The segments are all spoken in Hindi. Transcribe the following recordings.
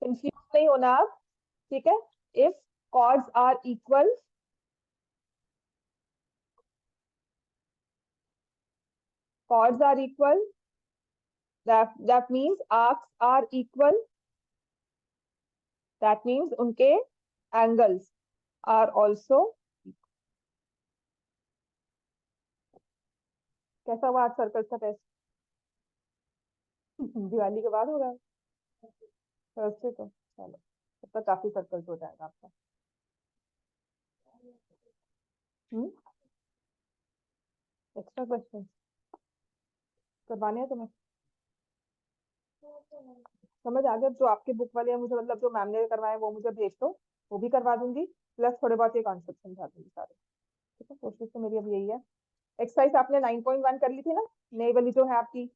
कंफ्यूज नहीं होना आप, ठीक है। If chords are equal, chords are equal, that means arcs are equal, that means उनके angles are also। कैसा हुआ आज सर्कल का टेस्ट? दिवाली के बाद होगा, थर्सडे को, चलो तब तक काफी सर्कल्स हो जाएगा आपका। एक्स्ट्रा क्वेश्चन करवाने हैं तुम्हें? समझ आ गया? जो आपके बुक वाले हैं मुझे, मतलब जो मैम ने करवाए वो मुझे भेज दो, वो भी करवा दूंगी, प्लस थोड़े बहुत ये कॉन्सेप्ट समझा दूंगी सारे, ठीक है। कोशिश तो मेरी अब यही है। एक्सरसाइज आपने 9.1 कर ली थी ना, नई वाली जो है आपकी।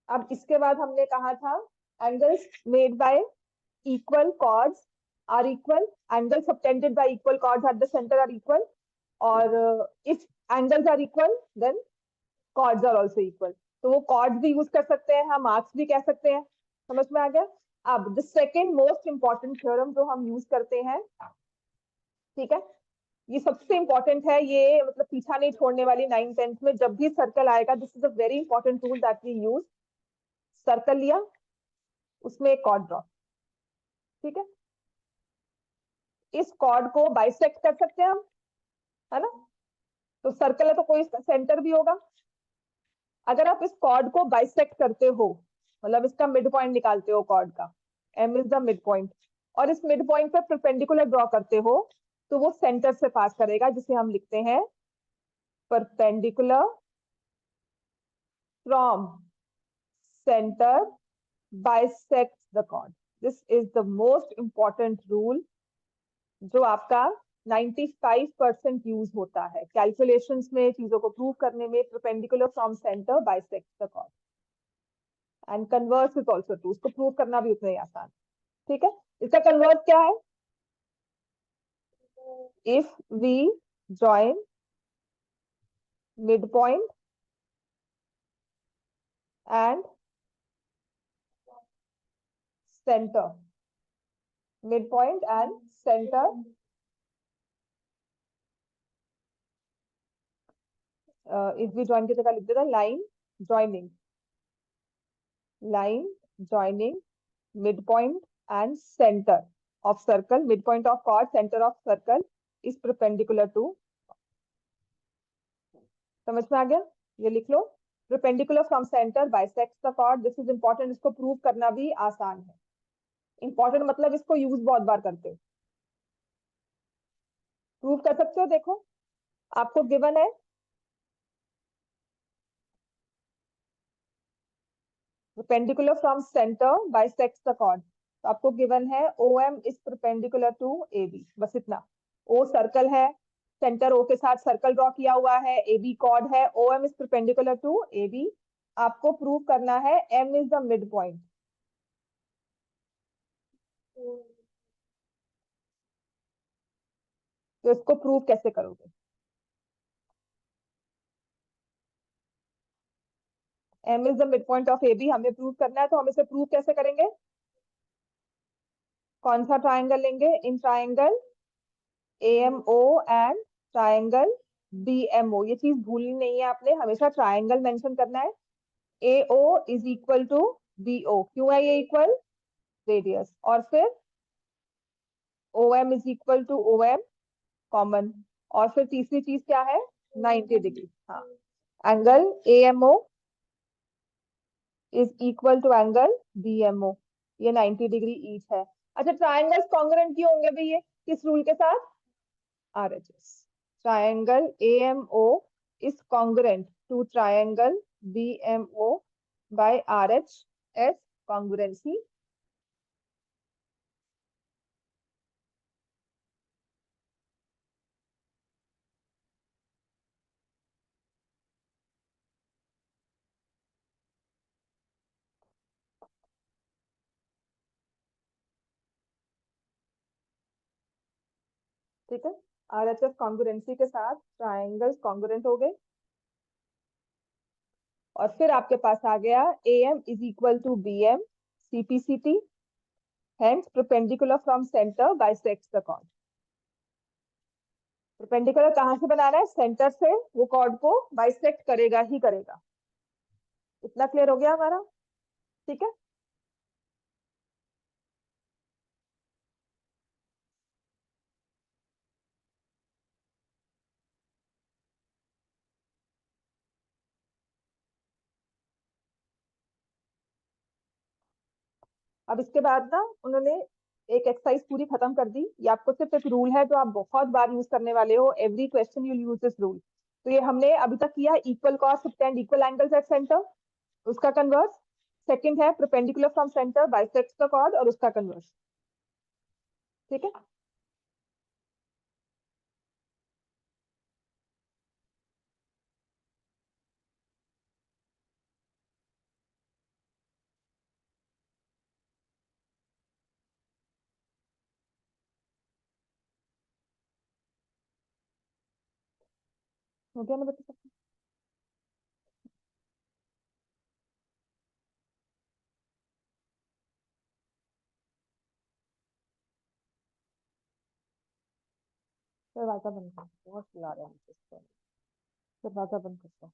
अब इसके बाद हमने कहा था angles made by equal chords are equal, angles subtended by equal chords at the center are equal, और if angles are equal then chords are also equal। तो वो chords भी यूज कर सकते हैं हम, आर्क्स भी कह सकते हैं। समझ में आ गया? अब the second most important theorem जो हम यूज करते हैं, ठीक है, ये सबसे इंपॉर्टेंट है, ये मतलब पीछा नहीं छोड़ने वाली 9th-10th में जब भी सर्कल आएगा, this is a very important tool that we use. Circle लिया, उसमें एक कॉर्ड ड्रॉ, ठीक है। इस कॉर्ड को बाइसेक्ट कर सकते हैं हम, है ना। तो सर्कल है तो कोई इसका सेंटर भी होगा। अगर आप इस कॉर्ड को बाइसेक्ट करते हो, मतलब इसका मिड पॉइंट निकालते हो कॉर्ड का, M is the mid point, और इस मिड पॉइंट पे परपेंडिकुलर ड्रॉ करते हो, तो वो सेंटर से पास करेगा, जिसे हम लिखते हैं perpendicular from centre bisect the chord. This is the most important rule जो आपका 95% यूज होता है कैलकुलेशंस में, चीजों को प्रूव करने में। Perpendicular from centre bisect the chord, and converse is also true, उसको प्रूव करना भी उतना ही आसान, ठीक है। इसका कन्वर्स क्या है? If we join mid point and centre, mid point and centre, if we join की जगह लिख देता line joining, line joining mid point and centre of circle, midpoint of chord, center of circle is perpendicular to। समझ में आ गया? ये लिख लो, perpendicular from center bisects the chord। This is important, इसको प्रूव करना भी आसान है। इंपॉर्टेंट मतलब इसको यूज बहुत बार करते हो, प्रूव कर सकते हो। देखो आपको गिवन है perpendicular from center bisects the chord, तो आपको गिवन है OM is perpendicular to AB, बस इतना। O सर्कल है, सेंटर O के साथ सर्कल ड्रॉ किया हुआ है, AB कॉर्ड है, OM is perpendicular to AB। आपको प्रूव करना है M is the mid point. तो इसको प्रूव कैसे करोगे? M is the midpoint of AB हमें प्रूव करना है, तो हम इसे प्रूव कैसे करेंगे? कौन सा ट्राइंगल लेंगे? In triangle AMO and triangle BMO। ये चीज भूलनी नहीं है आपने, हमेशा ट्राइंगल मेंशन करना है। AO is equal to BO, क्यों है ये इक्वल? रेडियस। और फिर OM is equal to OM, common. और फिर तीसरी चीज क्या है? 90 डिग्री। हाँ, angle AMO is equal to angle BMO, ये 90 डिग्री ईच है। अच्छा, ट्राइंगल्स कॉन्ग्रुएंट क्यों होंगे भैया? किस रूल के साथ? RHS। Triangle AMO is congruent to triangle BMO by RHS congruency। ठीक है, RHS कॉन्ग्रुएंसी के साथ ट्राइंगल्स कॉन्ग्रुएंट हो गए। और फिर आपके पास आ गया AM is equal to BM CPCT, Hence, perpendicular from center bisects the chord. Perpendicular कहां से बना रहा है? सेंटर से वो कॉर्ड को बाइसेक्ट करेगा ही करेगा। इतना क्लियर हो गया हमारा? ठीक है। अब इसके बाद ना उन्होंने एक एक्सरसाइज पूरी खत्म कर दी। ये आपको सिर्फ एक रूल है जो आप बहुत बार यूज करने वाले हो। Every question you use this rule. तो ये हमने अभी तक किया इक्वल कॉस subtend equal angles at centre, उसका कन्वर्स। सेकंड है perpendicular from centre bisects the chord, और उसका कन्वर्स। ठीक है। हो गया ना बता सकते? दरवाजा बंद कर, बहुत चिल्ला रहे हैं मुझे इस पर। दरवाजा बंद करता हूँ,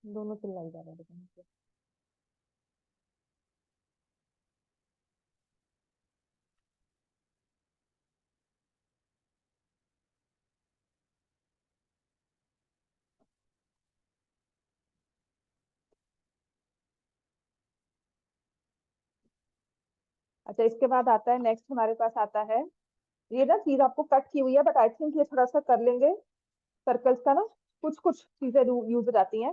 दोनों चिल्लाई जा रहे हैं मुझे। अच्छा, इसके बाद आता है नेक्स्ट हमारे पास आता है, ये ना चीज आपको कट की हुई है बट आई थिंक ये थोड़ा सा कर लेंगे। सर्कल्स का ना कुछ कुछ चीजें यूज हो जाती हैं।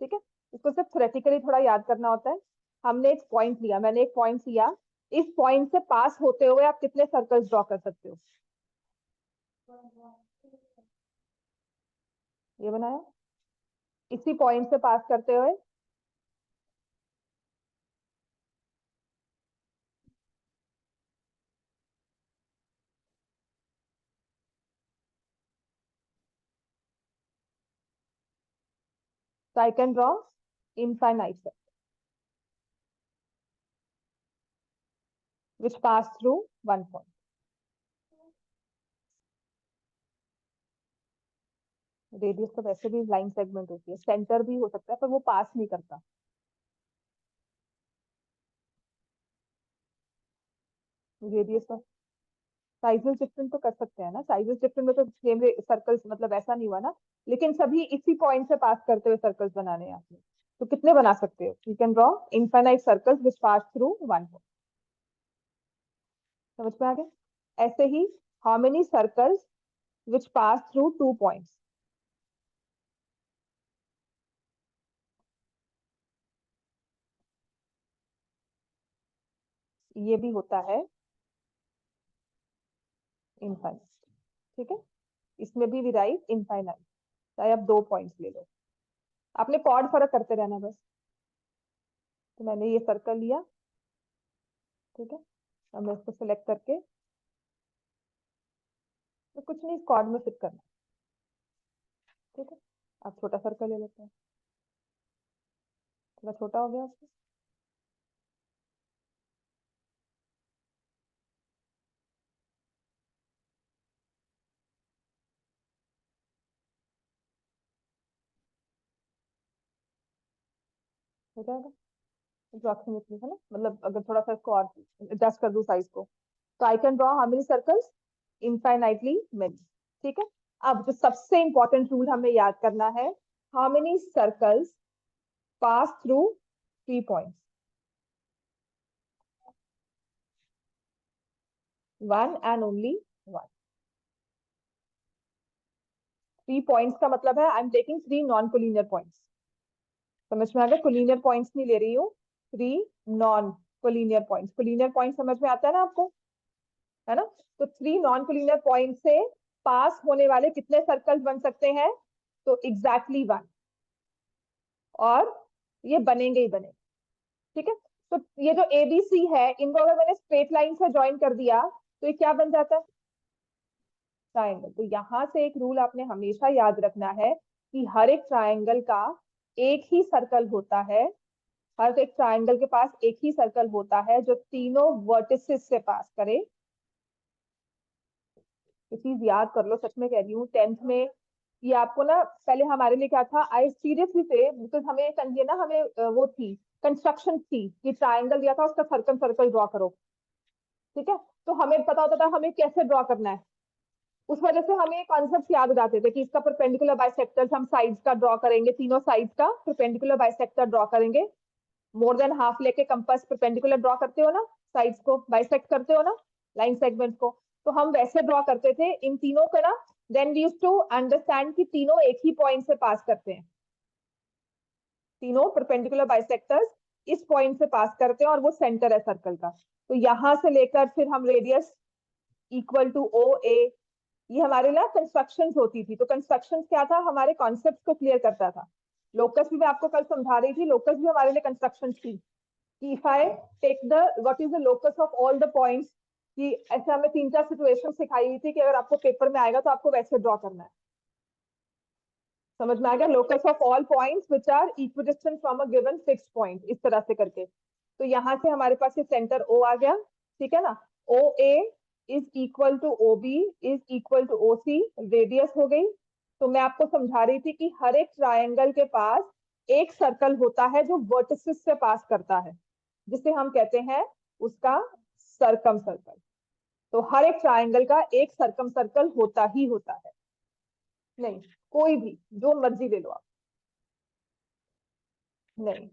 ठीक है। इसको सिर्फ थ्योरेटिकली थोड़ा याद करना होता है। हमने एक पॉइंट लिया, मैंने एक पॉइंट लिया। इस पॉइंट से पास होते हुए आप कितने सर्कल्स ड्रॉ कर सकते हो? ये बनाया। इसी पॉइंट से पास करते हुए so I can draw infinite circle which pass through one point. Radius तो वैसे भी लाइन सेगमेंट होती है, सेंटर भी हो सकता है पर वो पास नहीं करता। रेडियस का साइजेस डिफरेंट तो कर सकते हैं ना, साइजेस डिफरेंट में तो सेम सर्कल्स, मतलब ऐसा नहीं हुआ ना। लेकिन सभी इसी पॉइंट से पास करते हुए सर्कल्स बनाने हैं आपने, तो कितने बना सकते हो? You can draw infinite circles which pass through one point. समझ में आ गया? ऐसे ही how many circles which pass through two points? ये भी होता है इनफाइनाइट। ठीक है। इसमें भी विराइट इनफाइनाइट, चाहे आप दो पॉइंट्स ले लो। आपने कॉर्ड फर्क करते रहना बस। तो मैंने ये सर्कल लिया। ठीक है। अब मैं इसको सिलेक्ट करके तो कुछ नहीं, इस कॉर्ड में फिट करना। ठीक है। अब छोटा सर्कल ले लेते हैं, थोड़ा छोटा हो गया उसको। हो जाएगा अप्रोक्सीमेटली, है ना? मतलब अगर थोड़ा सा इसको और एडजस्ट कर दूं साइज को, तो I can draw how many circles? Infinitely many. ठीक है। अब जो सबसे इंपॉर्टेंट रूल हमें याद करना है, how many circles pass through three points? One and only one. Three points का मतलब है I am taking three non collinear points. समझ में आ गया? कोलिनियर पॉइंट्स नहीं ले रही हूँ, three non collinear points. Collinear point समझ में आता है ना आपको? है ना? तो थ्री नॉन कोलिनियर पॉइंट से पास होने वाले कितने सर्कल्स बन सकते हैं? तो एग्जैक्टली वन। और ये बनेंगे ही बनेंगे। ठीक है। तो ये जो एबीसी है, इनको अगर मैंने स्ट्रेट लाइन से ज्वाइन कर दिया तो ये क्या बन जाता है? ट्राइंगल। तो यहां से एक रूल आपने हमेशा याद रखना है कि हर एक ट्राइंगल का एक ही सर्कल होता है हर एक ट्राइंगल के पास एक ही सर्कल होता है जो तीनों वर्टिसेस से पास करे। ये चीज याद कर लो, सच में कह रही हूँ, 10th में ये आपको ना, पहले हमारे लिए क्या था, आई सीरियसली से, बिकॉज हमें ये ना हमें वो थी, कंस्ट्रक्शन थी कि ट्राइंगल दिया था उसका सर्कल सर्कल ड्रॉ करो। ठीक है, तो हमें पता होता था हमें कैसे ड्रॉ करना है। उस वजह से हमें कॉन्सेप्ट याद हो जाते थे कि इसका परपेंडिकुलर बाइसेक्टर्स हम साइड्स का ड्रॉ करेंगे, तीनों साइड्स का परपेंडिकुलर बाइसेक्टर ड्रॉ करेंगे। मोर देन हाफ लेके कंपास परपेंडिकुलर ड्रॉ करते हो ना, साइड्स को बाइसेक्ट करते हो ना, लाइन सेगमेंट को, तो हम वैसे ड्रॉ करते थे इन तीनों का ना। Then we used to understand कि तीनों एक ही पॉइंट से पास करते हैं, तीनों परपेंडिकुलर बाइसेक्टर्स इस पॉइंट से पास करते हैं और वो सेंटर है सर्कल का। तो यहां से लेकर फिर हम रेडियस इक्वल टू ओ ए, ये हमारे लिए कंस्ट्रक्शन होती थी। तो कंस्ट्रक्शन क्या था, हमारे कॉन्सेप्ट को क्लियर करता था। लोकस भी मैं आपको कल समझा रही थी, लोकस भी हमारे लिए कंस्ट्रक्शन थी कि if I take the what is the locus of all the points, कि ऐसे हमें 3-4 सिचुएशन सिखाई हुई थी कि अगर आपको पेपर में आएगा तो आपको वैसे ड्रॉ करना है। समझ में आ गया, locus of all points which are equidistant from a given fixed point, इस तरह से करके। तो यहाँ से हमारे पास ये सेंटर ओ आ गया, ठीक है ना। O A is equal to O B is equal to O C, radius हो गई। तो मैं आपको समझा रही थी कि हर एक ट्राइंगल के पास एक सर्कल होता है जो वर्टिसेस से पास करता है, जिसे हम कहते हैं उसका सरकम सर्कल। तो हर एक ट्राइंगल का एक सरकम सर्कल होता ही होता है। नहीं, कोई भी जो मर्जी ले लो आप। नहीं,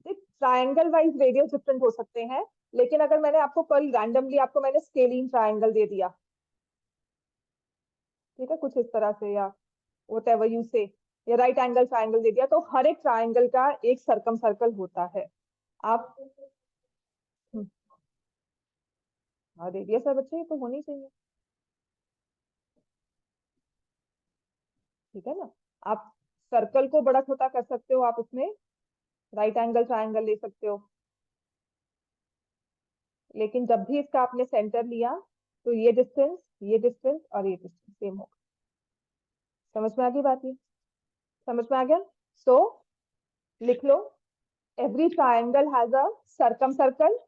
ट्राइंगल वाइज रेडियस डिफरेंट हो सकते हैं, लेकिन अगर मैंने आपको कल रैंडमली आपको मैंने स्केलिंग ट्राइंगल दे दिया, ठीक है, कुछ इस तरह से, या वट एवर यू से, या राइट एंगल ट्राइंगल दे दिया, तो हर एक ट्राइंगल का एक सरकम सर्कल होता है। आप हाँ, रेडियस है बच्चे, ये तो होनी चाहिए, ठीक है ना। आप सर्कल को बड़ा छोटा कर सकते हो, आप उसमें राइट एंगल ट्राइंगल ले सकते हो, लेकिन जब भी इसका आपने सेंटर लिया तो ये डिस्टेंस और ये डिस्टेंस सेम होगा। समझ में आ गई बात, ये समझ में आ गया। सो लिख लो, every triangle has a circumcircle,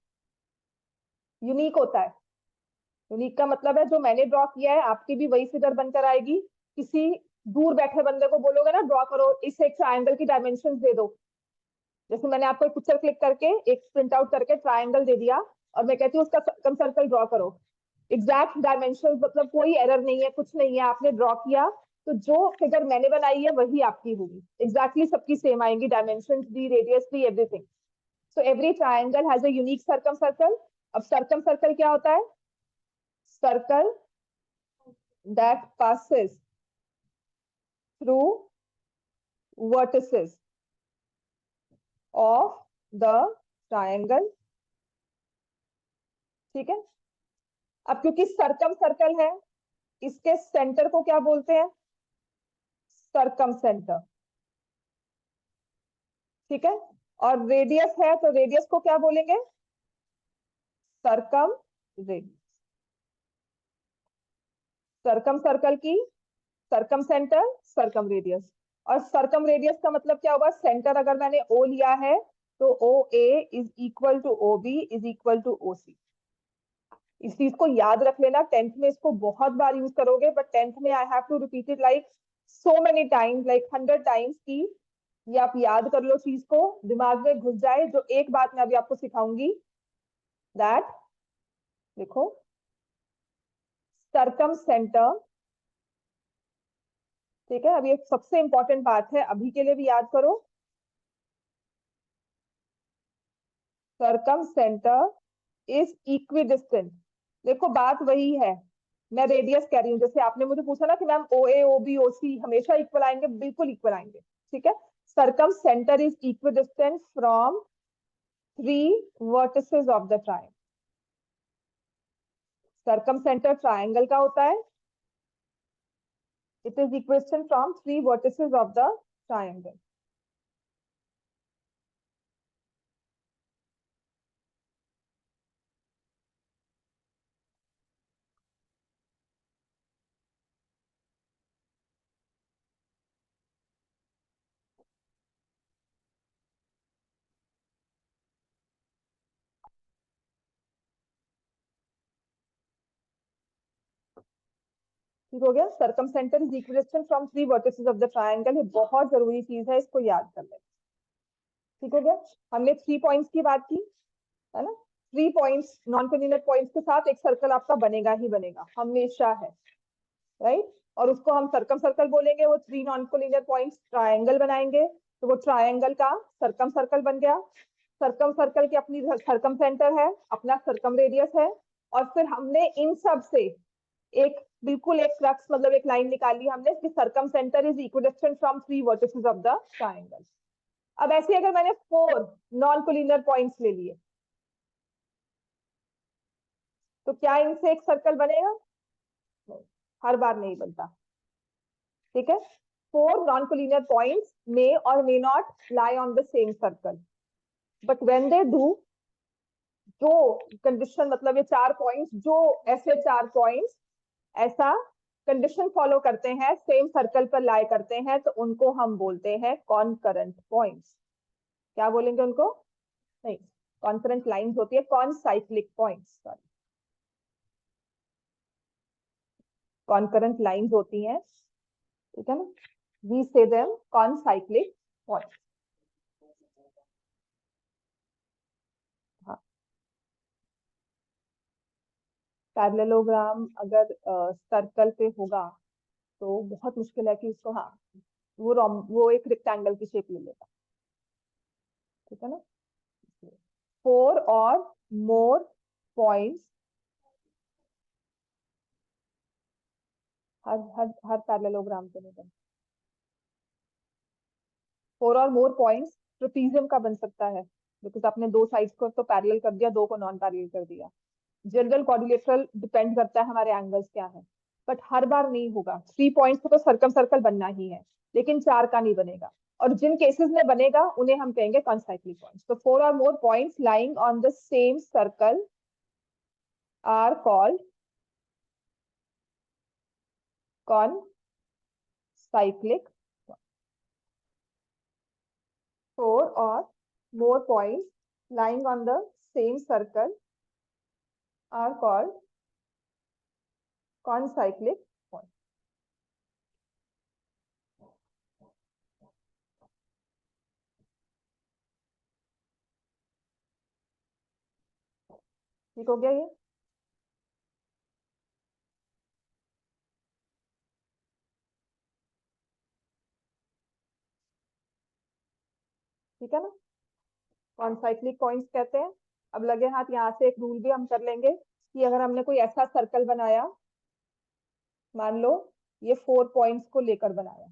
unique होता है। यूनिक का मतलब है जो मैंने ड्रॉ किया है आपकी भी वही फिगर बनकर आएगी। किसी दूर बैठे बंदे को बोलोगे ना ड्रॉ करो, इस एक ट्राइंगल की डायमेंशन दे दो, जैसे मैंने आपको एक पिक्चर क्लिक करके एक प्रिंट आउट करके ट्राइंगल दे दिया और मैं कहती हूँ उसका सर्कम सर्कल ड्रॉ करो, एग्जैक्ट डायमेंशन, मतलब कोई एरर नहीं है, कुछ नहीं है, आपने ड्रॉ किया, तो जो फिगर मैंने बनाई है वही आपकी होगी, एग्जैक्टली सबकी सेम आएंगी, डायमेंशन भी, रेडियस भी, everything. So every triangle has a unique circum circle. अब सर्कम सर्कल क्या होता है, circle that passes through vertices of the triangle, ठीक है। अब क्योंकि सर्कम सर्कल है, इसके सेंटर को क्या बोलते हैं, सरकम सेंटर, ठीक है। और रेडियस है तो रेडियस को क्या बोलेंगे, सरकम रेडियस। सरकम सर्कल की सरकम सेंटर, सरकम रेडियस। और सरकम रेडियस का मतलब क्या होगा, सेंटर अगर मैंने ओ लिया है तो O A is equal to O B is equal to O C. इस चीज को याद रख लेना, 10th में इसको बहुत बार यूज करोगे, बट 10th में I have to repeat it like so many times, like 100 times, की ये आप याद कर लो, चीज को दिमाग में घुस जाए। जो एक बात मैं अभी आपको सिखाऊंगी, दैट देखो, सरकम सेंटर, ठीक है। अभी एक सबसे इंपॉर्टेंट बात है, अभी के लिए भी याद करो, सरकम सेंटर इज इक्विडिस्टेंट। देखो बात वही है, मैं रेडियस कह रही हूँ, जैसे आपने मुझे पूछा ना कि मैम ओ ए ओ बी ओ सी हमेशा इक्वल आएंगे, बिल्कुल इक्वल आएंगे, ठीक है। Circumcentre is equidistant from 3 vertices of the triangle. Circumcentre triangle का होता है, it is equidistant from 3 vertices of the triangle. ठीक हो गया। Circumcentre is equidistant from 3 vertices of the triangle, ये बहुत जरूरी चीज है, इसको याद कर लें। ठीक हो गया। हमने 3 पॉइंट्स की बात की है ना। 3 पॉइंट्स नॉन कोलिनियर पॉइंट्स के साथ एक सर्कल आपका बनेगा ही बनेगा, हमेशा है, राइट। और उसको हम सर्कम सर्कल बोलेंगे। वो 3 नॉन कोलिनियर पॉइंट्स ट्रायंगल बनाएंगे, तो वो ट्रायंगल का सर्कम सर्कल बन गया। सर्कम सर्कल की अपनी सर्कम सेंटर है, अपना सर्कम रेडियस है, और फिर हमने इन सब से एक बिल्कुल एक फ्लक्स मतलब एक लाइन निकाली हमने कि circum centre is equidistant from 3 vertices of the triangle. अब ऐसे अगर मैंने 4 नॉन कोलिनियर पॉइंट्स ले लिए, तो क्या इनसे एक सर्कल बनेगा? नहीं, हर बार नहीं बनता। ठीक है। 4 नॉन कोलिनियर पॉइंट्स मे और may not lie on the same circle, but when they do, जो कंडीशन मतलब ये 4 पॉइंट्स, जो ऐसे 4 पॉइंट्स ऐसा कंडीशन फॉलो करते हैं, सेम सर्कल पर लाई करते हैं, तो उनको हम बोलते हैं कॉनकरेंट पॉइंट्स। क्या बोलेंगे उनको? नहीं, कॉन्करेंट लाइंस होती है, कॉनसाइक्लिक पॉइंट्स, सॉरी, कॉन्करेंट लाइंस होती हैं। ठीक है ना, वी से देम कॉनसाइक्लिक पॉइंट्स। हाँ, पैरेललोग्राम अगर सर्कल पे होगा तो बहुत मुश्किल है कि उसको, हाँ, वो एक रेक्टेंगल की शेप ले लेगा। ठीक है ना। 4 और मोर पॉइंट्स, हर हर हर पैरेललोग्राम पे नहीं बनता। 4 और मोर पॉइंट्स ट्रेपीजियम का बन सकता है, बिकॉज आपने 2 साइड्स को तो पैरेलल कर दिया, 2 को नॉन पैरेलल कर दिया। जनरल क्वाड्रिलेटरल डिपेंड करता है हमारे एंगल्स क्या है, बट हर बार नहीं होगा। 3 पॉइंट्स को तो सर्कम सर्कल बनना ही है, लेकिन 4 का नहीं बनेगा। और जिन केसेस में बनेगा उन्हें हम कहेंगे कॉन्साइक्लिक पॉइंट्स। तो 4 और more points lying on the same circle are called concyclic. 4 or more points lying on the same circle are called concyclic points. ठीक हो गया ये? ठीक है ना, कॉन्साइक्लिक पॉइंट्स कहते हैं। अब लगे हाथ, यहाँ से एक रूल भी हम कर लेंगे कि अगर हमने कोई ऐसा सर्कल बनाया, मान लो ये 4 पॉइंट्स को लेकर बनाया,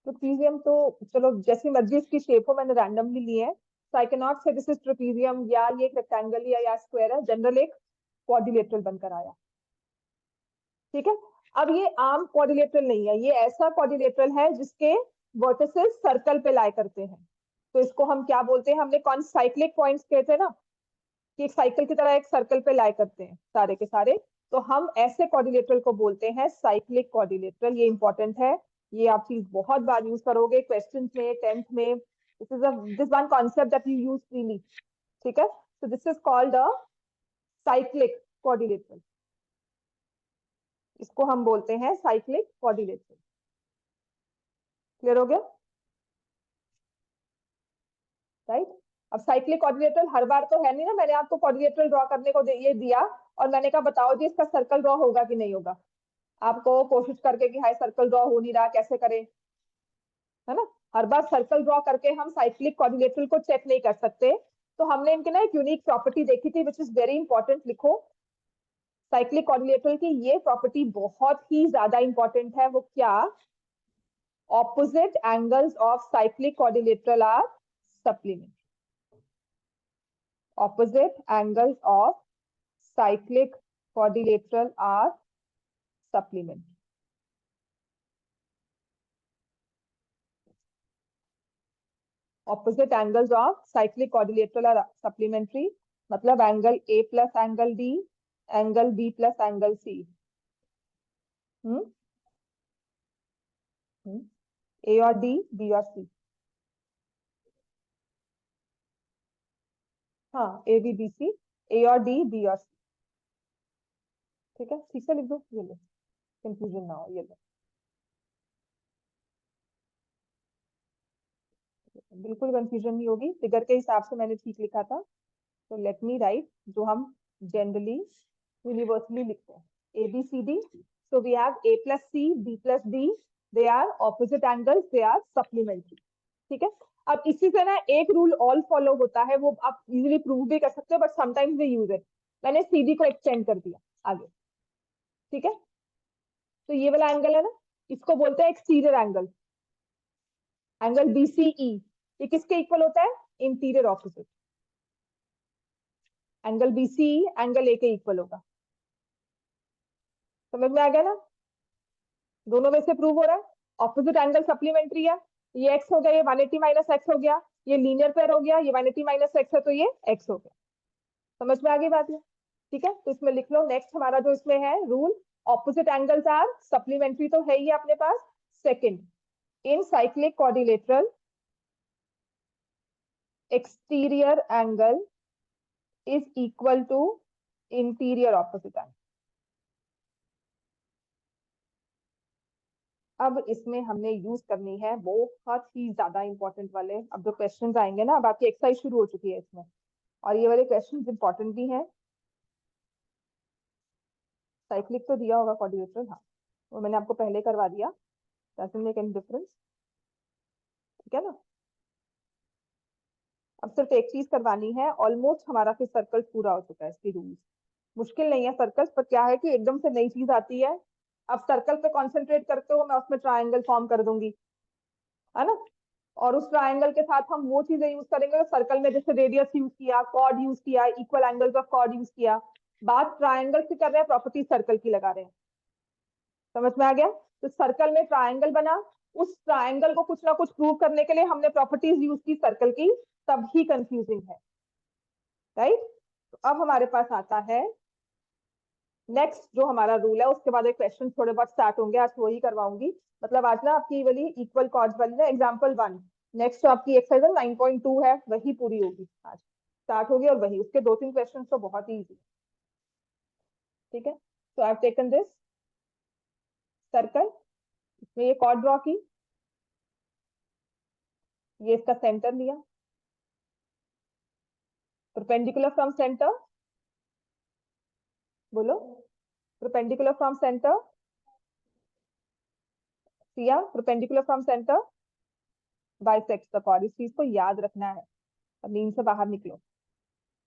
ट्रेपीजियम तो चलो जैसी मर्जी इसकी शेप हो, मैंने रैंडमली ली है, सो आई कैन नॉट से दिस इज ट्रेपीजियम, या ये एक रेक्टेंगल या स्क्वायर है, जनरल एक क्वाड्रिलेटरल बनकर आया। ठीक है। अब ये आम क्वाड्रिलेटरल नहीं है, ये ऐसा क्वाड्रिलेटरल है जिसके वर्टिसेस सर्कल पे लाई करते हैं, तो इसको हम क्या बोलते हैं? हमने कौन साइक्लिक पॉइंट्स कहते हैं ना, कि एक साइकिल की तरह एक सर्कल पे लाई करते हैं सारे के सारे, तो हम ऐसे क्वाड्रिलेटरल को बोलते हैं साइक्लिक क्वाड्रिलेटरल। ये इंपॉर्टेंट है, ये आप चीज बहुत बार यूज करोगे क्वेश्चंस में, टेंथ में। This one concept that you use freely. ठीक है, so this is called a cyclic quadrilateral, इसको हम बोलते हैं साइक्लिक क्वाड्रिलेटरल। क्लियर हो गया? राइट। अब साइक्लिक क्वाड्रिलेटरल हर बार तो है नहीं ना, मैंने आपको क्वाड्रिलेटरल ड्रॉ करने को ये दिया और मैंने कहा बताओ जी इसका सर्कल ड्रॉ होगा कि नहीं होगा, आपको कोशिश करके कि हाई सर्कल ड्रॉ हो नहीं रहा, कैसे करें, है ना। हर बार सर्कल ड्रॉ करके हम साइक्लिक क्वाड्रिलेटरल को चेक नहीं कर सकते। तो हमने इनके ना एक यूनिक प्रॉपर्टी देखी थी विच इज वेरी इंपॉर्टेंट, लिखो। साइक्लिक क्वाड्रिलेटरल की ये प्रॉपर्टी बहुत ही ज्यादा इंपॉर्टेंट है। वो क्या? Opposite angles of cyclic quadrilateral are supplement. opposite angles of cyclic quadrilateral are supplement. Opposite angles of cyclic quadrilateral are supplementary, मतलब angle A plus angle D, angle B plus angle C। Hmm A और D, B और C। हाँ, ए बी बी सी, ए और डी, बी और सी। ठीक है, ठीक से लिख दो, ये लो, कंफ्यूजन ना हो, ये लो, बिल्कुल कंफ्यूजन नहीं होगी, फिगर के हिसाब से मैंने ठीक लिखा था। तो लेट मी राइट जो हम जनरली यूनिवर्सली लिखते हैं, A B C D. So we have A plus C, B plus D, they are opposite angles, they are supplementary. ठीक है, अब इसी से ना एक रूल ऑल फॉलो होता है, वो आप इजीली प्रूव भी कर सकते हो, but sometimes we use it. मैंने सीडी को एक्सटेंड कर दिया आगे। ठीक है, तो ये वाला एंगल है ना, इसको बोलते हैं एक्सटीरियर एंगल, एंगल बीसीई। ये किसके इक्वल होता है? Interior opposite. Angle BCE angle A के इक्वल होगा। समझ में आ गया ना? दोनों में से प्रूव हो रहा है, ऑपोजिट एंगल सप्लीमेंट्री है। ये एक्स हो गया, ये 180 माइनस एक्स हो गया, ये लीनियर पेयर हो गया, ये 180 माइनस एक्स है तो ये एक्स हो गया। समझ में आ गई बात है? ठीक है, तो इसमें लिख लो नेक्स्ट हमारा जो इसमें है rule, opposite angles are supplementary, तो है ही अपने पास। Second, in cyclic quadrilateral exterior angle is equal to interior opposite angle. अब इसमें हमने यूज करनी है बहुत ही ज्यादा इंपॉर्टेंट वाले, अब जो क्वेश्चंस आएंगे ना, अब आपकी एक्सरसाइज शुरू हो चुकी है इसमें, और ये वाले क्वेश्चंस इंपॉर्टेंट भी हैं। साइक्लिक तो दिया होगा क्वाड्रिलेटरल, हाँ, वो मैंने आपको पहले करवा दिया, डजंट मेक एनी डिफरेंस। ठीक है ना? अब सिर्फ एक चीज करवानी है, ऑलमोस्ट हमारा फिर सर्कल पूरा हो चुका है, इसकी रूल्स मुश्किल नहीं है सर्कल्स, पर क्या है कि एकदम से नई चीज आती है। अब सर्कल पे कंसंट्रेट करते हो, मैं उसमें ट्रायंगल फॉर्म कर दूंगी, है ना? और उस ट्रायंगल के साथ हम वो चीजें यूज करेंगे, सर्कल में जैसे रेडियस यूज किया, कॉर्ड यूज किया, equal angles of chord use किया। बात ट्रायंगल से कर रहे हैं, प्रॉपर्टी सर्कल की लगा रहे हैं। समझ में आ गया? तो सर्कल में ट्रायंगल बना, उस ट्रायंगल को कुछ ना कुछ प्रूव करने के लिए हमने प्रॉपर्टीज यूज की सर्कल की, तब ही कंफ्यूजिंग है। राइट? तो अब हमारे पास आता है नेक्स्ट जो हमारा रूल है, उसके बाद एक क्वेश्चन थोड़े बहुत स्टार्ट होंगे, आज वही करवाऊंगी। मतलब आज ना आपकी वाली इक्वल कॉर्ड्स वाली ना एग्जांपल 1, नेक्स्ट जो आपकी एक्सरसाइज 9.2 है वही पूरी होगी आज, स्टार्ट होगी, और वही उसके 2-3 क्वेश्चन तो बहुत ही इजी। ठीक है, तो I have taken this circle, इसमें ये कॉर्ड ड्रॉ की, ये इसका सेंटर लिया, परपेंडिकुलर फ्रॉम सेंटर, बोलो, परपेंडिकुलर फ्रॉम सेंटर, सिया, perpendicular from centre bisects the chord. इस चीज को याद रखना है, अब नींद से बाहर निकलो।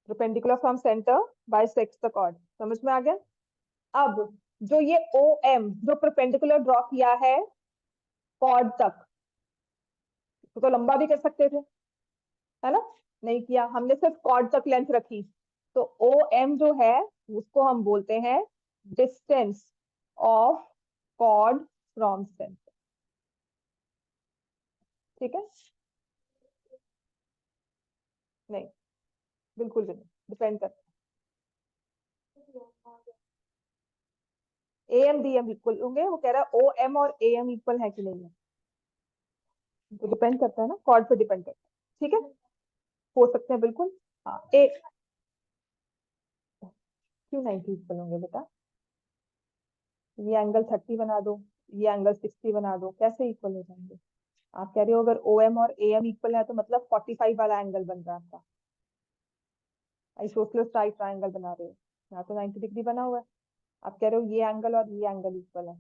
Perpendicular from centre bisects the chord, समझ में आ गया? अब जो ये ओ एम जो परपेंडिकुलर ड्रॉ किया है कॉर्ड तक, तो लंबा भी कर सकते थे, है ना? नहीं किया, हमने सिर्फ कॉर्ड तक लेंथ रखी। तो ओ एम जो है उसको हम बोलते हैं distance of chord from centre. ठीक है? नहीं, बिल्कुल भी नहीं, डिपेंड करता है। A M D M equal होंगे, वो कह रहा है ओ एम और ए एम इक्वल है कि नहीं है, तो डिपेंड करता है ना, कॉर्ड पे डिपेंड करता है। ठीक है, हो सकते हैं बिल्कुल। हाँ, ए क्यों 90 इक्वल होंगे बेटा? ये एंगल 30 बना दो, ये एंगल 60 बना दो, कैसे इक्वल हो जाएंगे? आप कह रहे हो अगर ओ एम और ए एम इक्वल है तो मतलब 45 वाला एंगल बन रहा है आपका, आइसोसेलेस ट्राइंगल बना रहे हो, यहाँ तो 90 डिग्री बना हुआ है। आप कह रहे हो ये एंगल और ये एंगल इक्वल है,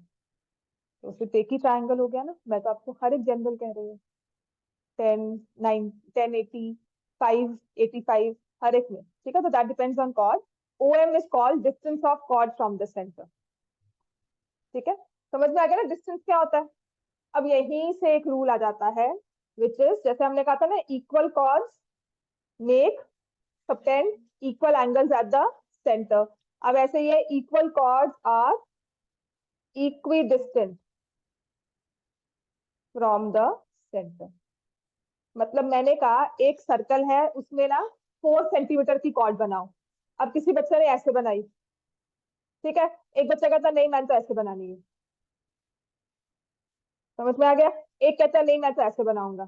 तो फिर एक ही ट्राइंगल हो गया ना। मैं तो आपको हर एक जनरल कह रही हूँ, 10, 9, 1080, 585, हर एक में। ठीक है, तो that depends on chord. O M is called distance of chord from the centre. ठीक है, समझ में आ गया ना डिस्टेंस क्या होता है? अब यहीं से एक रूल आ जाता है, विच इज जैसे हमने कहा था ना, equal chords make subtend equal angles at the centre. अब ऐसे ये equal chords are equidistant from the centre. मतलब मैंने कहा एक सर्कल है, उसमें ना 4 सेंटीमीटर की कॉर्ड बनाओ। अब किसी बच्चे ने ऐसे बनाई, ठीक है, एक बच्चा कहता नहीं मैंने तो ऐसे बनानी है। समझ में आ गया? एक कहता नहीं मैं तो ऐसे बनाऊंगा।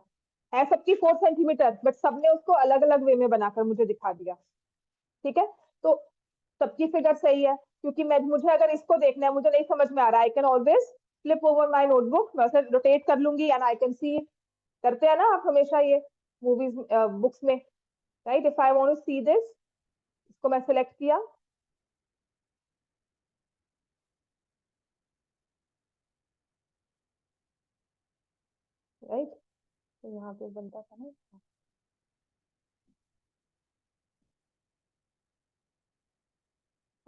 है सबकी 4 सेंटीमीटर, बट सबने उसको अलग अलग वे में बनाकर मुझे दिखा दिया। ठीक है, तो सबकी फिगर सही है, क्योंकि मैं मुझे अगर इसको देखना है, मुझे नहीं समझ में आ रहा, आई can always flip over my notebook, मैं उसे रोटेट कर लूंगी एंड आई कैन सी, करते हैं ना आप हमेशा ये मूवीज बुक्स में, right? If I want to see this, इसको मैं सिलेक्ट किया, राइट? तो यहाँ पे बनता था ना,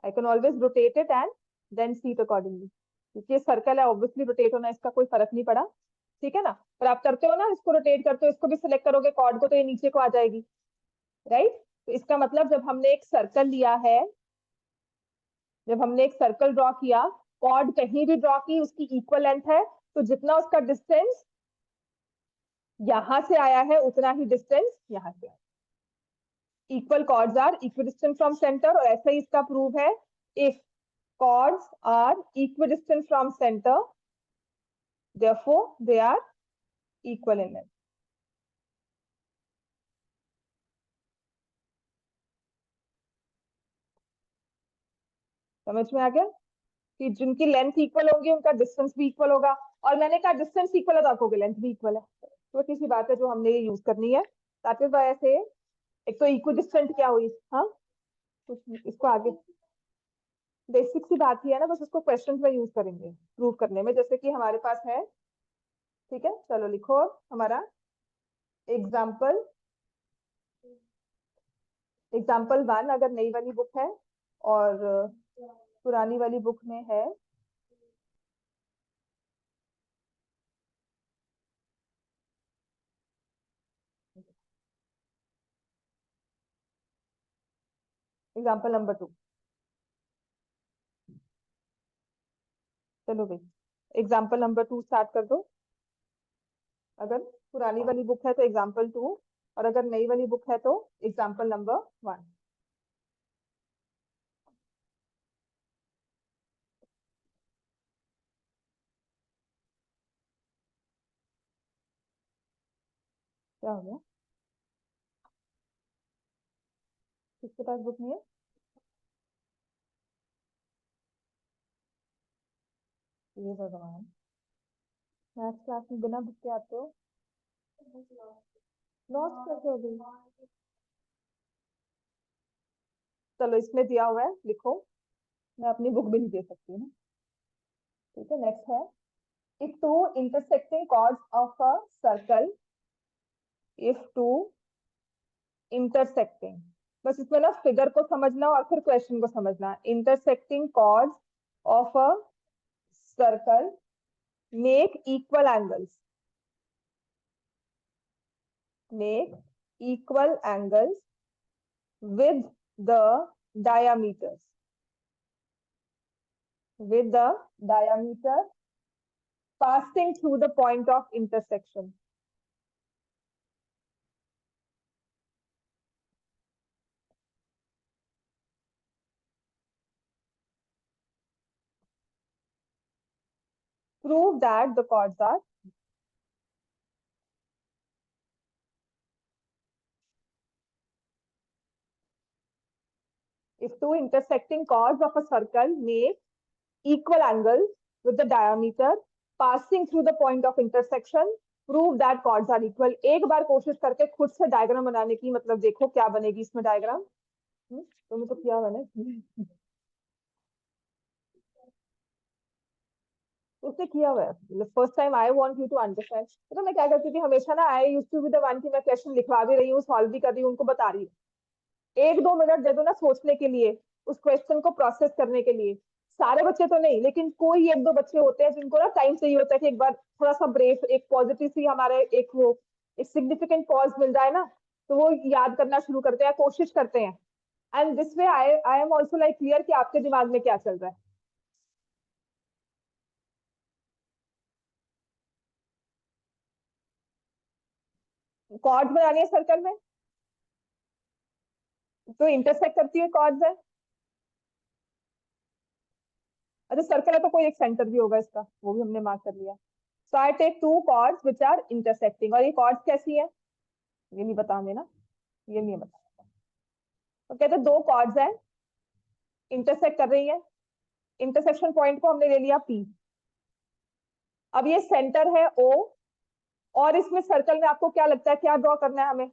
I can always rotate it and then see it accordingly, क्योंकि ये सर्कल है, ऑब्वियसली रोटेट होना इसका कोई फर्क नहीं पड़ा, ठीक है ना? पर आप करते हो ना, इसको रोटेट करते हो, इसको भी सिलेक्ट करोगे कॉर्ड को, तो ये नीचे को आ जाएगी, राइट? तो इसका मतलब जब हमने एक सर्कल लिया है, जब हमने एक सर्कल ड्रॉ किया, कॉर्ड कहीं भी ड्रॉ की, उसकी इक्वल लेंथ है, तो जितना उसका डिस्टेंस यहां से आया है उतना ही डिस्टेंस यहां से आया, equal chords are equidistant from centre, और ऐसा ही इसका प्रूव है, if chords are equidistant from center, therefore they are equal in length. समझ में आ गया कि जिनकी लेंथ इक्वल होगी उनका डिस्टेंस भी इक्वल होगा, और मैंने कहा डिस्टेंस इक्वल है तो आपको लेंथ भी इक्वल है, छोटी सी बात है जो हमने ये यूज करनी है, ताकि वजह से एक तो इक्विडिस्टेंट क्या हुई, हाँ कुछ इसको आगे बेसिक सी बात ही है ना, बस उसको क्वेश्चंस में यूज करेंगे प्रूव करने में, जैसे कि हमारे पास है, ठीक है, चलो लिखो हमारा एग्जाम्पल, एग्जाम्पल 1 अगर नई वाली बुक है, और पुरानी वाली बुक में है, एग्जाम्पल नंबर 2, चलो भाई एग्जाम्पल नंबर 2 स्टार्ट कर दो, अगर पुरानी वाली बुक है तो एग्जाम्पल 2, और अगर नई वाली बुक है तो एग्जाम्पल नंबर 1। क्या हो गया, किसके पास बुक नहीं है? ये भगवान, मैथ्स क्लास में बिना बुक के आते हो, नोट्स कैसे हो गई? चलो इसमें दिया हुआ है, लिखो, मैं अपनी बुक भी नहीं दे सकती ना, ठीक है। नेक्स्ट है, if two intersecting chords of a circle, if two intersecting, बस इसमें ना फिगर को समझना और फिर क्वेश्चन को समझना, intersecting chords of a circle make equal angles, make equal angles with the diameters, with the diameter passing through the point of intersection. Prove that the chords are, if two intersecting chords of a circle make equal angles with the diameter passing through the point of intersection, prove that chords are equal। एक बार कोशिश करके खुद से डायग्राम बनाने की, मतलब देखो क्या बनेगी इसमें डायग्राम, तुमने तो किया हुआ ना, उसने किया हुआ है, first time I want you to understand. तो मैं क्या करती थी हमेशा ना, I used to be the one की मैं क्वेश्चन लिखवा भी रही हूँ, सॉल्व भी कर रही हूँ, उनको बता रही हूँ, 1-2 मिनट दे दो ना सोचने के लिए, उस क्वेश्चन को प्रोसेस करने के लिए। सारे बच्चे तो नहीं, लेकिन कोई 1-2 बच्चे होते हैं जिनको ना टाइम चाहिए होता है कि एक बार थोड़ा सा ब्रेक, एक पॉजिटिव सी हमारे एक वो एक सिग्निफिकेंट पॉज मिल जाए ना, तो वो याद करना शुरू करते हैं, कोशिश करते हैं, and this way I I am also like clear कि आपके दिमाग में क्या चल रहा है। कॉर्ड्स बनानी है सर्कल में, तो इंटरसेक्ट करती हुई कॉर्ड्स है, अच्छा सर्कल है तो कोई एक सेंटर भी होगा इसका, वो भी हमने मार्क कर लिया। So I take two chords which are intersecting, और ये कॉर्ड्स कैसी है ये नहीं बता हमें ना, ये नहीं बता, तो कहते हैं दो कॉर्ड्स हैं, इंटरसेक्ट कर रही है, इंटरसेक्शन पॉइंट को हमने ले लिया P। अब ये सेंटर है O, और इसमें सर्कल में आपको क्या लगता है क्या ड्रॉ करना है हमें?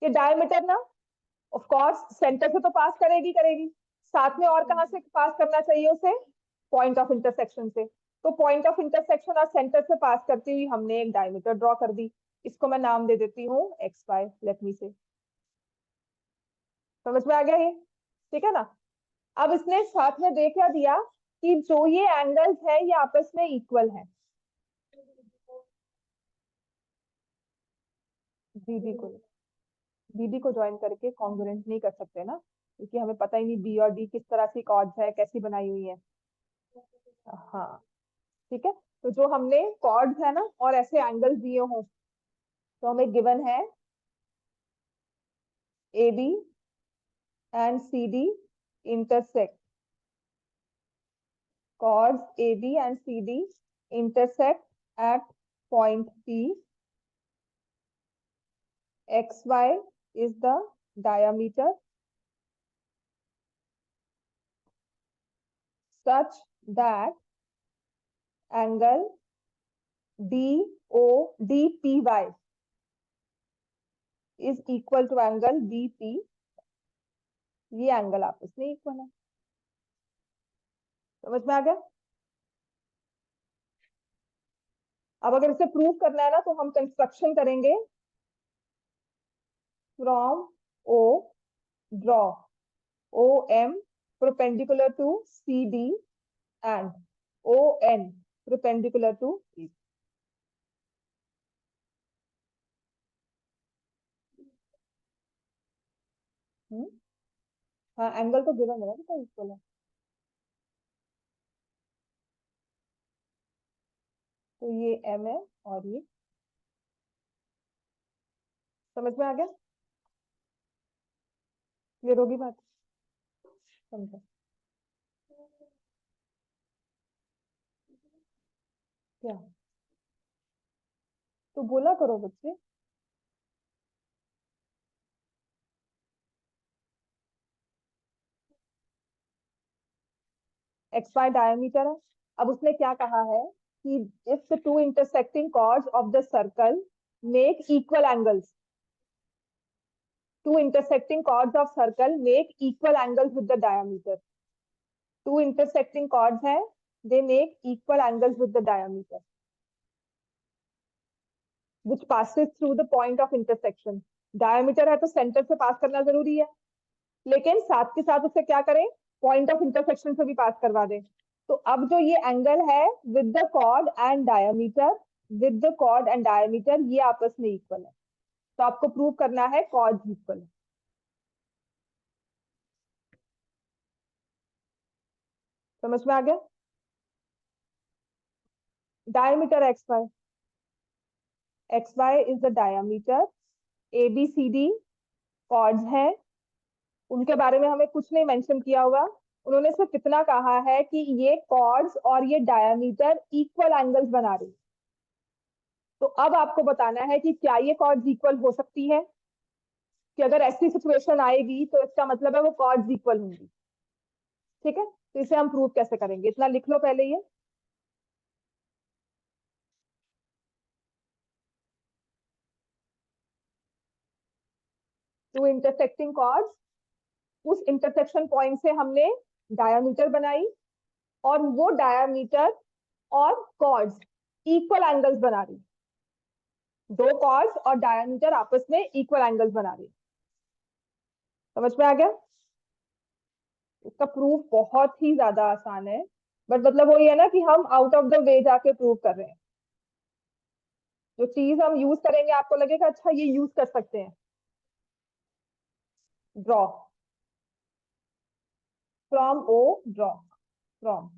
ये डायमीटर ना, ऑफ कोर्स सेंटर से तो पास करेगी करेगी, साथ में और कहां से पास करना चाहिए उसे? पॉइंट ऑफ इंटरसेक्शन से। तो पॉइंट ऑफ इंटरसेक्शन और सेंटर से पास करती हुई हमने एक डायमीटर ड्रॉ कर दी। इसको मैं नाम दे देती हूँ एक्स वाई, लेट मी से। समझ में आ गया ये? ठीक है ना? अब इसने साथ में दे क्या दिया कि जो ये एंगल्स है ये आपस में इक्वल है। दीदी को दीदी को ज्वाइन करके कॉन्ग्रुएंट नहीं कर सकते ना, क्योंकि हमें पता ही नहीं बी और डी किस तरह की कॉर्ड्स है, कैसी बनाई हुई है। हाँ, ठीक है। तो जो हमने कॉर्ड्स है ना और ऐसे एंगल्स दिए हों, तो हमें गिवन है A B and C D intersect, chords AB and CD intersect at point P. XY is the diameter such that angle DPY is equal to angle BP. ये एंगल आपस में इक्वल है। समझ में आ गया? अब अगर इसे प्रूव करना है ना तो हम कंस्ट्रक्शन करेंगे। From O draw OM perpendicular to CD and ON perpendicular to E. हाँ, एंगल तो गिवन है ना बेटा, इक्वल है। तो ये M है और ये, समझ में आ गया? क्लियर होगी बात? समझो क्या? तो बोला करो बच्चे। एक्स वाई डायमीटर है। अब उसने क्या कहा है कि if the two intersecting chords of the circle make equal angles, two intersecting chords of circle make equal angles with the diameter. Two intersecting chords हैं, they make equal angles with the diameter which passes through the point of intersection. Diameter है तो सेंटर से पास करना जरूरी है, लेकिन साथ के साथ उसे क्या करें? पॉइंट ऑफ इंटरसेक्शन से भी पास करवा दें। तो अब जो ये एंगल है with the chord and diameter, with the chord and diameter ये आपस में इक्वल है। तो आपको प्रूव करना है कॉर्ड इक्वल है। समझ में आ गया? Diameter X Y is the diameter, A B C D chords हैं, उनके बारे में हमें कुछ नहीं मेंशन किया हुआ। उन्होंने सिर्फ इतना कहा है कि ये कॉर्ड्स और ये डायमीटर इक्वल एंगल्स बना रही। तो अब आपको बताना है कि क्या ये कॉर्ड्स इक्वल हो सकती है, कि अगर ऐसी सिचुएशन आएगी तो इसका मतलब है वो कॉर्ड्स इक्वल होंगी। ठीक है, तो इसे हम प्रूव कैसे करेंगे, इतना लिख लो पहले ये। टू इंटरसेक्टिंग कॉर्ड्स, उस इंटरसेक्शन पॉइंट से हमने डायमीटर बनाई, और वो डायमीटर और कॉर्ड्स इक्वल एंगल्स बना रही। दो कॉर्ड्स और डायमीटर आपस में इक्वल एंगल्स बना रही। समझ में आ गया? इसका प्रूफ बहुत ही ज्यादा आसान है, बट मतलब वही है ना कि हम आउट ऑफ द वे जाके प्रूव कर रहे हैं। जो चीज हम यूज करेंगे आपको लगेगा अच्छा ये यूज कर सकते हैं। Draw from O draw from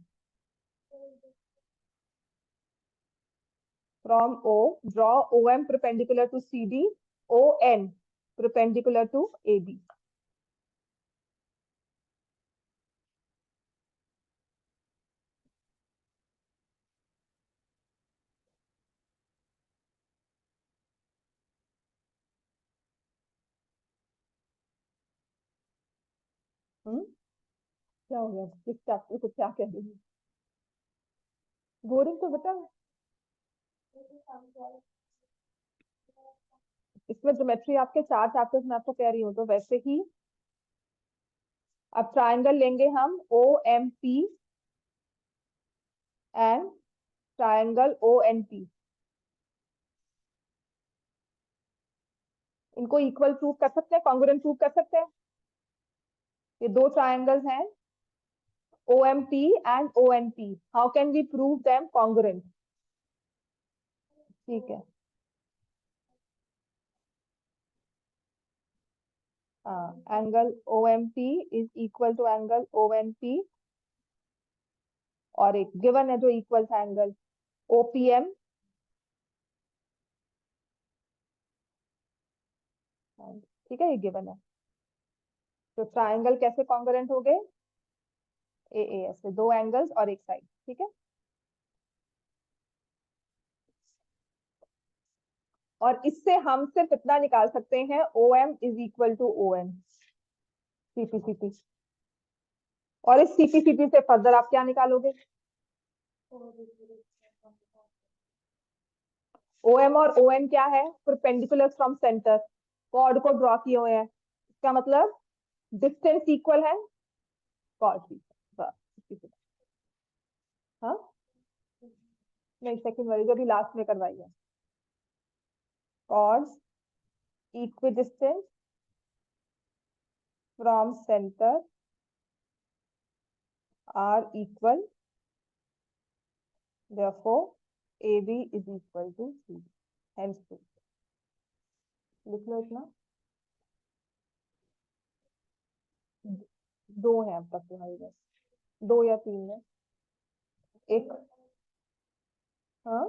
from O draw O M perpendicular to C D, O N perpendicular to A B. क्या हो गया, किस चैप्टर को क्या कह रही है? बोरिंग तो बता। इसमें ज्योमेट्री आपके 4 चैप्टर्स मैं आपको कह रही हूँ, तो वैसे ही अब ट्राइंगल लेंगे हम O M P and triangle O N P. इनको इक्वल प्रूव कर सकते हैं, कॉन्ग्रुएंट प्रूव कर सकते हैं। ये 2 ट्राइंगल्स हैं, OMP and ONP. How can we prove them congruent? ठीक है, angle OMP is equal to angle ONP, और एक गिवन है जो इक्वल था एंगल OPM। ठीक है, ये गिवन है। तो ट्राइंगल कैसे कॉन्ग्रुएंट हो गए? AAS से 2 एंगल्स और एक साइड। ठीक है, और इससे हम सिर्फ इतना निकाल सकते हैं, OM is equal to ON, CPCP। और इस CPCP से फर्दर आप क्या निकालोगे? OM और ON क्या है? Perpendicular from centre. कॉर्ड को ड्रॉ किए हुए हैं, इसका मतलब डिस्टेंस इक्वल है कॉर्ड की। बस। हाँ, नहीं, सेकंड वाली जो भी लास्ट में करवाई है, chord equidistance from centre are equal, therefore AB is equal to C, hence लिख लो इतना। 2 है अब तक तुम्हारी बस, 2 या 3 है। एक, हाँ,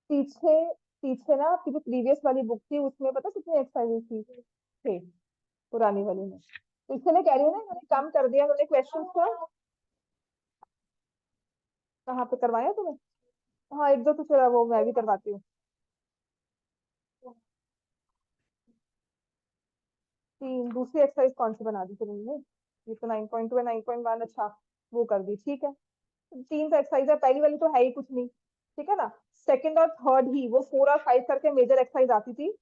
पीछे पीछे ना आपकी जो प्रीवियस वाली बुक थी उसमें पता कितनी एक्सरसाइज थी? 6, पुरानी वाली में। तो इसलिए कह रही हूँ ना, मैंने कम कर दिया मैंने क्वेश्चन को। कहाँ पे करवाया तुम्हें? हाँ, एक दो तो चलो वो मैं भी करवाती हूँ। 3 दूसरी एक्सरसाइज कौन सी बना दी फिर उन्होंने? ये तो 9.2 है, 9.1, अच्छा वो कर दी। ठीक है, 3 तो एक्सरसाइज है, पहली वाली तो है ही कुछ नहीं। ठीक है ना, सेकंड और थर्ड ही वो 4 और 5 करके मेजर एक्सरसाइज आती थी।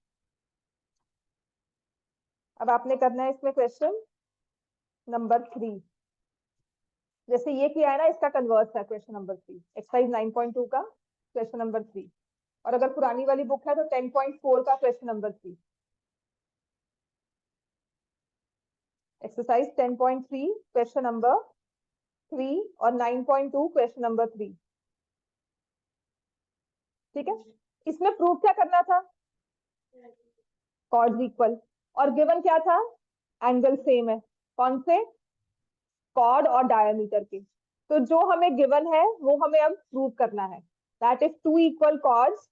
अब आपने करना है इसमें क्वेश्चन नंबर 3। जैसे ये किया है ना, इसका कन्वर्स है क्वेश्चन नंबर 3, एक्सरसाइज 9.2 का क्वेश्चन नंबर 3। और अगर पुरानी वाली बुक है तो 10.4 का question number 3। Exercise 10.3 question number 3 और 9.2 क्वेश्चन नंबर 3। ठीक है, इसमें प्रूफ क्या करना था? कॉर्ड इक्वल, और गिवन क्या था? एंगल सेम है। कौन से? कॉर्ड और डायमीटर के। तो जो हमें गिवन है वो हमें अब प्रूव करना है, that is 2 equal chords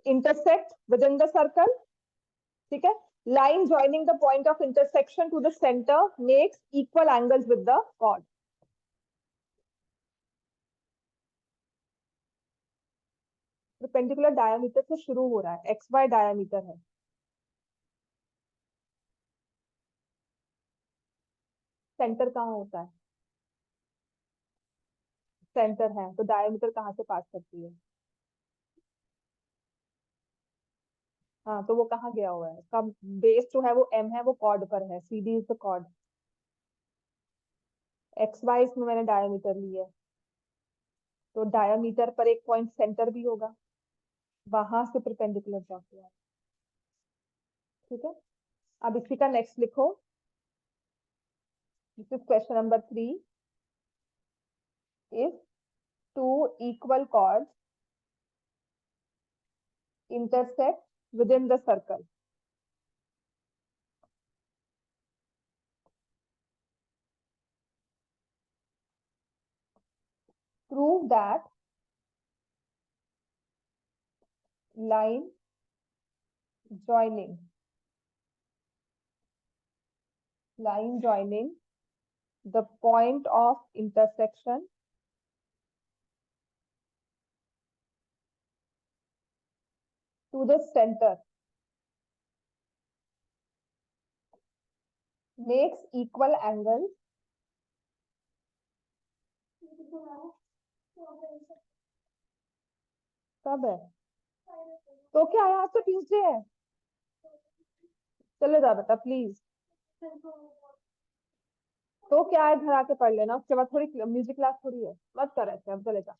intersect within the circle। ठीक है, line joining the point of intersection to the center makes equal angles with the chord। Perpendicular diameter से शुरू हो रहा है, XY डायमीटर है। सेंटर कहाँ होता है? सेंटर है, तो डायमीटर कहाँ से पास करती है? हाँ, तो वो कहाँ गया हुआ है? उसका बेस जो है वो M है, वो कॉर्ड पर है, CD is the chord. XY इसमें मैंने डायमीटर लिया है, तो डायमीटर पर एक पॉइंट सेंटर भी होगा, वहां से परपेंडिकुलर ड्रॉ किया है। ठीक है, अब इसी का नेक्स्ट लिखो। This is question number 3। If 2 equal chords intersect within the circle, prove that line joining the point of intersection to the center makes equal angle कब है? तो क्या है, आज तो ट्यूसडे है। चले जा बेटा प्लीज। तो क्या है, घर आके पढ़ लेना, उसके बाद थोड़ी म्यूजिक क्लास थोड़ी है, मत कर ऐसे, अब चले जा।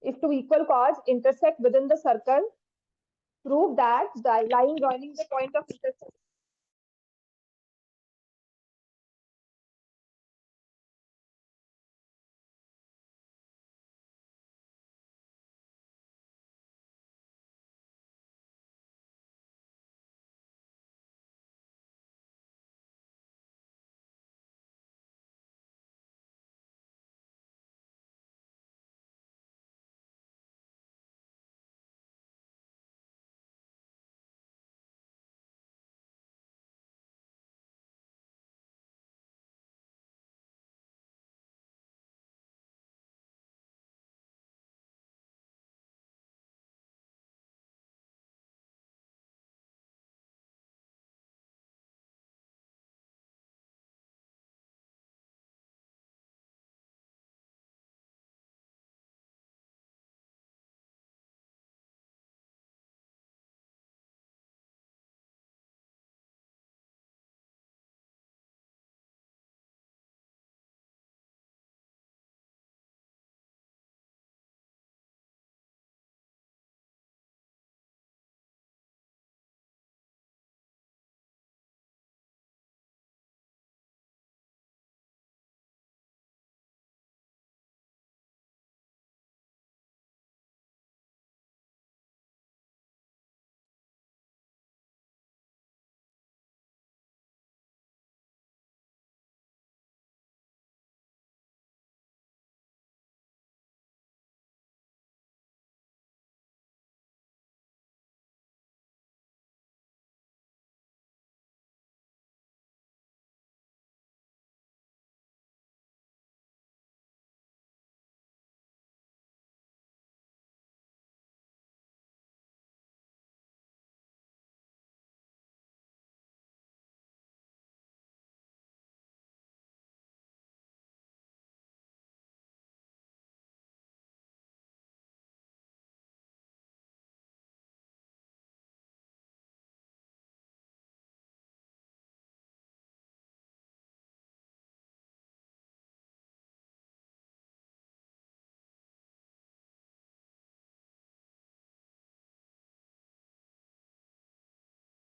If two equal chords intersect within the circle, prove that the line joining the point of intersection